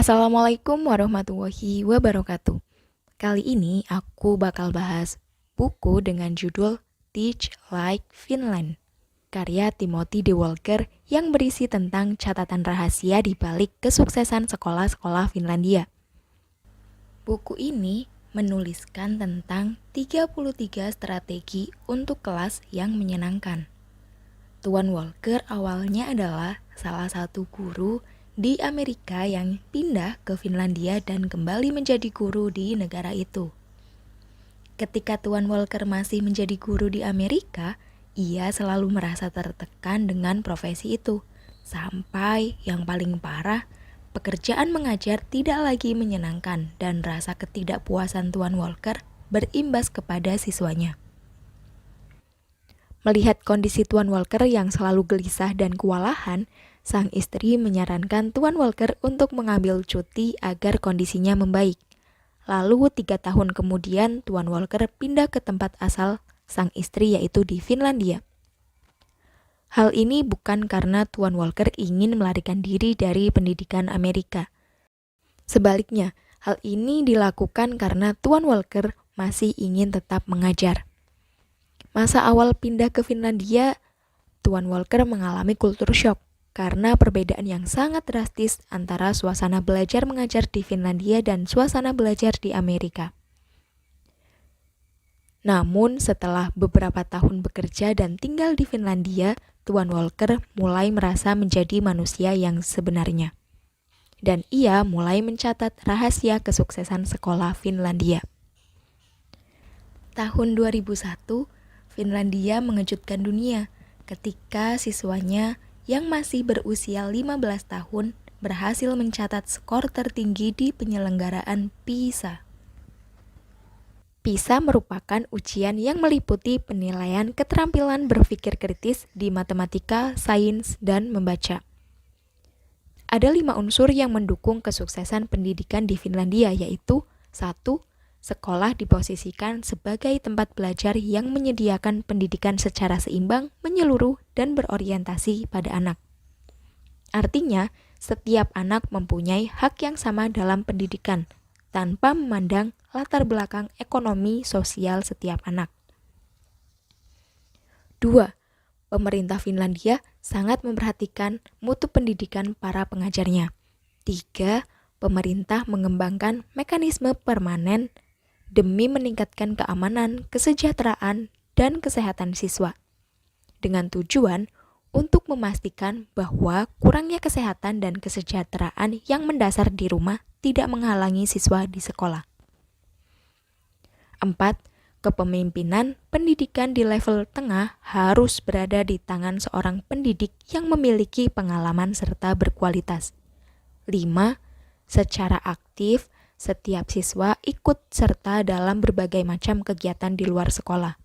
Assalamualaikum warahmatullahi wabarakatuh. Kali ini aku bakal bahas buku dengan judul Teach Like Finland, karya Timothy D. Walker yang berisi tentang catatan rahasia di balik kesuksesan sekolah-sekolah Finlandia. Buku ini menuliskan tentang 33 strategi untuk kelas yang menyenangkan. Tuan Walker awalnya adalah salah satu guru di Amerika yang pindah ke Finlandia dan kembali menjadi guru di negara itu. Ketika Tuan Walker masih menjadi guru di Amerika, ia selalu merasa tertekan dengan profesi itu. Sampai yang paling parah, pekerjaan mengajar tidak lagi menyenangkan dan rasa ketidakpuasan Tuan Walker berimbas kepada siswanya. Melihat kondisi Tuan Walker yang selalu gelisah dan kewalahan, sang istri menyarankan Tuan Walker untuk mengambil cuti agar kondisinya membaik. Lalu 3 tahun kemudian Tuan Walker pindah ke tempat asal sang istri yaitu di Finlandia. Hal ini bukan karena Tuan Walker ingin melarikan diri dari pendidikan Amerika. Sebaliknya, hal ini dilakukan karena Tuan Walker masih ingin tetap mengajar. Masa awal pindah ke Finlandia, Tuan Walker mengalami culture shock karena perbedaan yang sangat drastis antara suasana belajar mengajar di Finlandia dan suasana belajar di Amerika. Namun setelah beberapa tahun bekerja dan tinggal di Finlandia, Tuan Walker mulai merasa menjadi manusia yang sebenarnya. Dan ia mulai mencatat rahasia kesuksesan sekolah Finlandia. Tahun 2001, Finlandia mengejutkan dunia ketika siswanya yang masih berusia 15 tahun berhasil mencatat skor tertinggi di penyelenggaraan PISA. PISA merupakan ujian yang meliputi penilaian keterampilan berpikir kritis di matematika, sains, dan membaca. Ada 5 unsur yang mendukung kesuksesan pendidikan di Finlandia, yaitu 1. Sekolah diposisikan sebagai tempat belajar yang menyediakan pendidikan secara seimbang, menyeluruh, dan berorientasi pada anak. Artinya, setiap anak mempunyai hak yang sama dalam pendidikan, tanpa memandang latar belakang ekonomi sosial setiap anak. 2. Pemerintah Finlandia sangat memperhatikan mutu pendidikan para pengajarnya. 3. Pemerintah mengembangkan mekanisme permanen demi meningkatkan keamanan, kesejahteraan, dan kesehatan siswa. Dengan tujuan untuk memastikan bahwa kurangnya kesehatan dan kesejahteraan yang mendasar di rumah tidak menghalangi siswa di sekolah. 4. Kepemimpinan pendidikan di level tengah harus berada di tangan seorang pendidik yang memiliki pengalaman serta berkualitas. 5. Secara aktif, setiap siswa ikut serta dalam berbagai macam kegiatan di luar sekolah.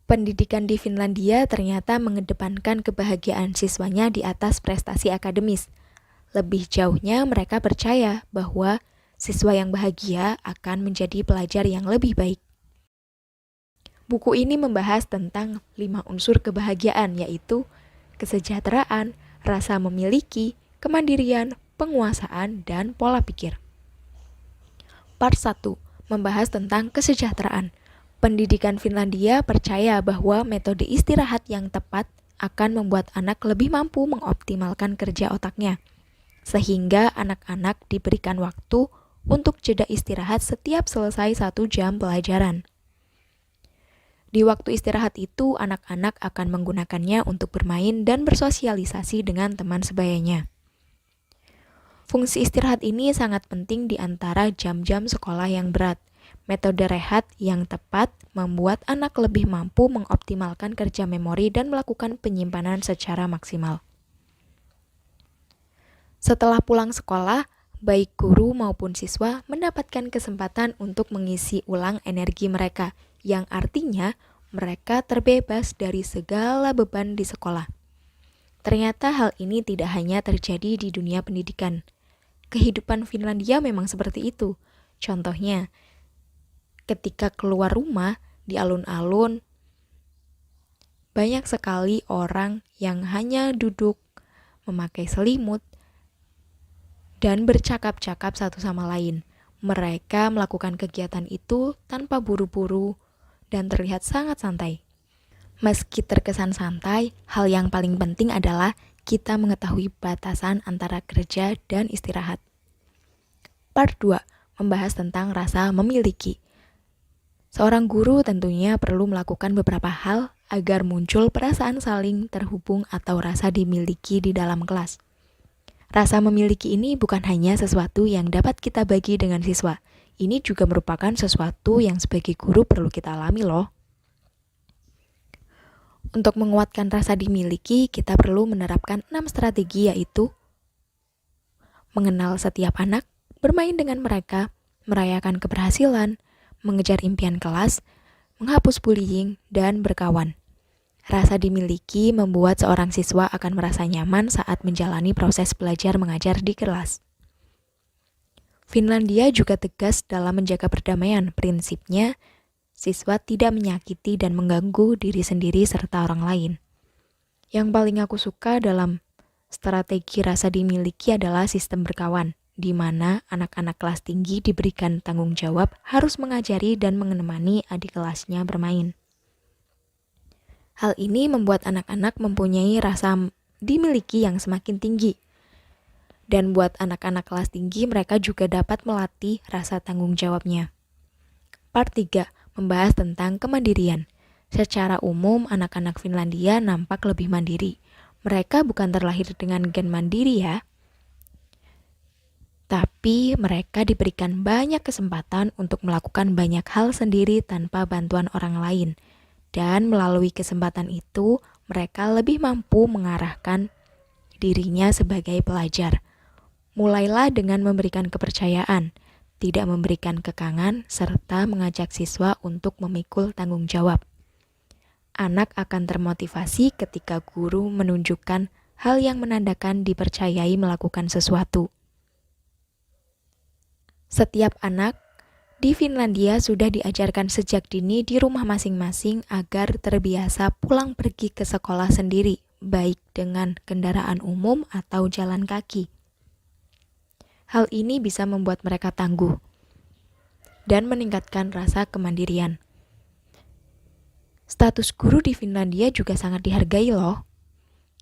Pendidikan di Finlandia ternyata mengedepankan kebahagiaan siswanya di atas prestasi akademis. Lebih jauhnya mereka percaya bahwa siswa yang bahagia akan menjadi pelajar yang lebih baik. Buku ini membahas tentang 5 unsur kebahagiaan, yaitu kesejahteraan, rasa memiliki, kemandirian, penguasaan, dan pola pikir. Part 1 membahas tentang kesejahteraan. Pendidikan Finlandia percaya bahwa metode istirahat yang tepat akan membuat anak lebih mampu mengoptimalkan kerja otaknya, sehingga anak-anak diberikan waktu untuk jeda istirahat setiap selesai 1 jam pelajaran. Di waktu istirahat itu, anak-anak akan menggunakannya untuk bermain dan bersosialisasi dengan teman sebayanya. Fungsi istirahat ini sangat penting di antara jam-jam sekolah yang berat. Metode rehat yang tepat membuat anak lebih mampu mengoptimalkan kerja memori dan melakukan penyimpanan secara maksimal. Setelah pulang sekolah, baik guru maupun siswa mendapatkan kesempatan untuk mengisi ulang energi mereka, yang artinya mereka terbebas dari segala beban di sekolah. Ternyata hal ini tidak hanya terjadi di dunia pendidikan. Kehidupan Finlandia memang seperti itu. Contohnya, ketika keluar rumah di alun-alun, banyak sekali orang yang hanya duduk memakai selimut dan bercakap-cakap satu sama lain. Mereka melakukan kegiatan itu tanpa buru-buru dan terlihat sangat santai. Meski terkesan santai, hal yang paling penting adalah kita mengetahui batasan antara kerja dan istirahat. Part 2, membahas tentang rasa memiliki. Seorang guru tentunya perlu melakukan beberapa hal agar muncul perasaan saling terhubung atau rasa dimiliki di dalam kelas. Rasa memiliki ini bukan hanya sesuatu yang dapat kita bagi dengan siswa. Ini juga merupakan sesuatu yang sebagai guru perlu kita alami loh. Untuk menguatkan rasa dimiliki, kita perlu menerapkan 6 strategi, yaitu mengenal setiap anak, bermain dengan mereka, merayakan keberhasilan, mengejar impian kelas, menghapus bullying, dan berkawan. Rasa dimiliki membuat seorang siswa akan merasa nyaman saat menjalani proses belajar mengajar di kelas. Finlandia juga tegas dalam menjaga perdamaian. Prinsipnya, siswa tidak menyakiti dan mengganggu diri sendiri serta orang lain. Yang paling aku suka dalam strategi rasa dimiliki adalah sistem berkawan, di mana anak-anak kelas tinggi diberikan tanggung jawab harus mengajari dan menemani adik kelasnya bermain. Hal ini membuat anak-anak mempunyai rasa dimiliki yang semakin tinggi. Dan buat anak-anak kelas tinggi, mereka juga dapat melatih rasa tanggung jawabnya. Part 3, membahas tentang kemandirian. Secara umum, anak-anak Finlandia nampak lebih mandiri. Mereka bukan terlahir dengan gen mandiri ya. Tapi mereka diberikan banyak kesempatan untuk melakukan banyak hal sendiri tanpa bantuan orang lain. Dan melalui kesempatan itu, mereka lebih mampu mengarahkan dirinya sebagai pelajar. Mulailah dengan memberikan kepercayaan, tidak memberikan kekangan, serta mengajak siswa untuk memikul tanggung jawab. Anak akan termotivasi ketika guru menunjukkan hal yang menandakan dipercayai melakukan sesuatu. Setiap anak di Finlandia sudah diajarkan sejak dini di rumah masing-masing agar terbiasa pulang pergi ke sekolah sendiri, baik dengan kendaraan umum atau jalan kaki. Hal ini bisa membuat mereka tangguh dan meningkatkan rasa kemandirian. Status guru di Finlandia juga sangat dihargai loh.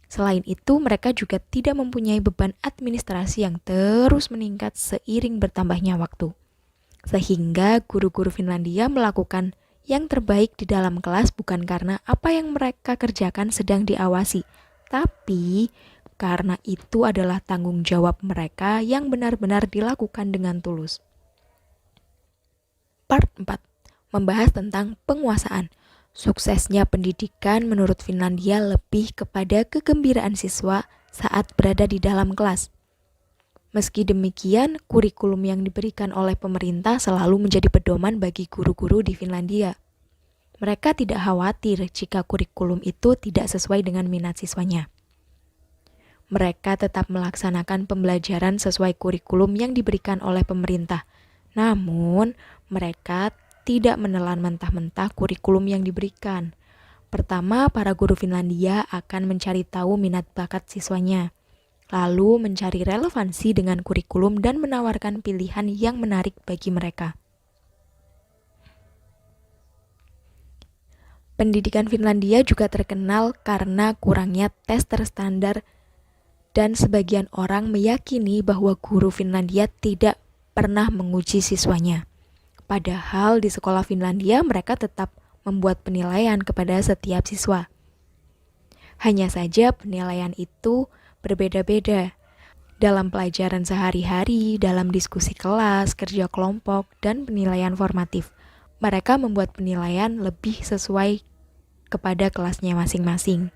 Selain itu, mereka juga tidak mempunyai beban administrasi yang terus meningkat seiring bertambahnya waktu. Sehingga guru-guru Finlandia melakukan yang terbaik di dalam kelas bukan karena apa yang mereka kerjakan sedang diawasi, tapi karena itu adalah tanggung jawab mereka yang benar-benar dilakukan dengan tulus. Part 4, membahas tentang penguasaan. Suksesnya pendidikan menurut Finlandia lebih kepada kegembiraan siswa saat berada di dalam kelas. Meski demikian, kurikulum yang diberikan oleh pemerintah selalu menjadi pedoman bagi guru-guru di Finlandia. Mereka tidak khawatir jika kurikulum itu tidak sesuai dengan minat siswanya. Mereka tetap melaksanakan pembelajaran sesuai kurikulum yang diberikan oleh pemerintah. Namun, mereka tidak menelan mentah-mentah kurikulum yang diberikan. Pertama, para guru Finlandia akan mencari tahu minat bakat siswanya. Lalu mencari relevansi dengan kurikulum dan menawarkan pilihan yang menarik bagi mereka. Pendidikan Finlandia juga terkenal karena kurangnya tes terstandar dan sebagian orang meyakini bahwa guru Finlandia tidak pernah menguji siswanya. Padahal di sekolah Finlandia mereka tetap membuat penilaian kepada setiap siswa. Hanya saja penilaian itu berbeda-beda dalam pelajaran sehari-hari, dalam diskusi kelas, kerja kelompok, dan penilaian formatif. Mereka membuat penilaian lebih sesuai kepada kelasnya masing-masing.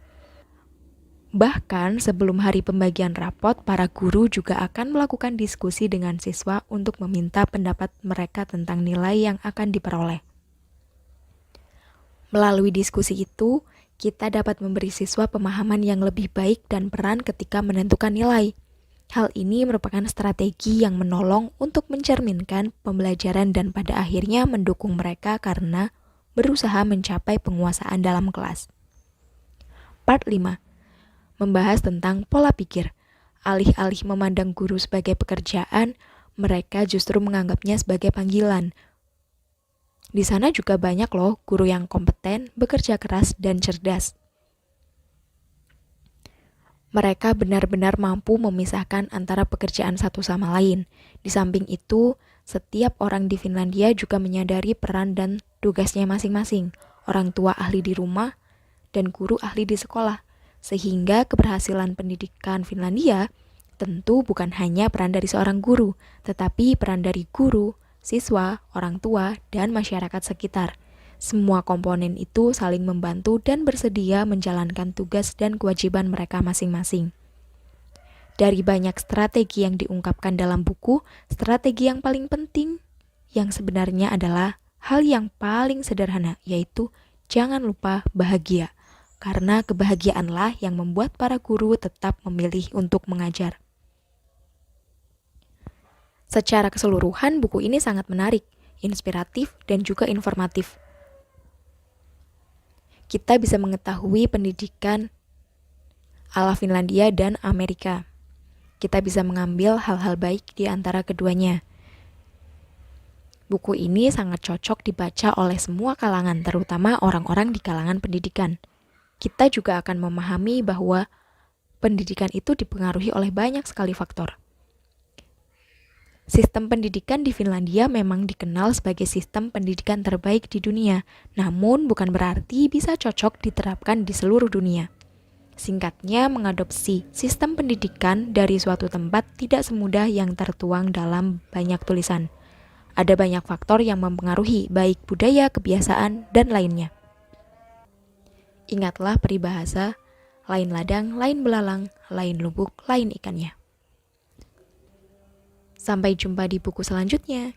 Bahkan sebelum hari pembagian rapot, para guru juga akan melakukan diskusi dengan siswa untuk meminta pendapat mereka tentang nilai yang akan diperoleh. Melalui diskusi itu, kita dapat memberi siswa pemahaman yang lebih baik dan peran ketika menentukan nilai. Hal ini merupakan strategi yang menolong untuk mencerminkan pembelajaran dan pada akhirnya mendukung mereka karena berusaha mencapai penguasaan dalam kelas. Part 5, membahas tentang pola pikir. Alih-alih memandang guru sebagai pekerjaan, mereka justru menganggapnya sebagai panggilan. Di sana juga banyak loh guru yang kompeten, bekerja keras, dan cerdas. Mereka benar-benar mampu memisahkan antara pekerjaan satu sama lain. Di samping itu, setiap orang di Finlandia juga menyadari peran dan tugasnya masing-masing. Orang tua ahli di rumah dan guru ahli di sekolah. Sehingga keberhasilan pendidikan Finlandia tentu bukan hanya peran dari seorang guru, tetapi peran dari guru, siswa, orang tua, dan masyarakat sekitar. Semua komponen itu saling membantu dan bersedia menjalankan tugas dan kewajiban mereka masing-masing. Dari banyak strategi yang diungkapkan dalam buku, strategi yang paling penting yang sebenarnya adalah hal yang paling sederhana, yaitu jangan lupa bahagia. Karena kebahagiaanlah yang membuat para guru tetap memilih untuk mengajar. Secara keseluruhan, buku ini sangat menarik, inspiratif, dan juga informatif. Kita bisa mengetahui pendidikan ala Finlandia dan Amerika. Kita bisa mengambil hal-hal baik di antara keduanya. Buku ini sangat cocok dibaca oleh semua kalangan, terutama orang-orang di kalangan pendidikan. Kita juga akan memahami bahwa pendidikan itu dipengaruhi oleh banyak sekali faktor. Sistem pendidikan di Finlandia memang dikenal sebagai sistem pendidikan terbaik di dunia, namun bukan berarti bisa cocok diterapkan di seluruh dunia. Singkatnya, mengadopsi sistem pendidikan dari suatu tempat tidak semudah yang tertuang dalam banyak tulisan. Ada banyak faktor yang mempengaruhi, baik budaya, kebiasaan, dan lainnya. Ingatlah peribahasa, lain ladang, lain belalang, lain lubuk, lain ikannya. Sampai jumpa di buku selanjutnya.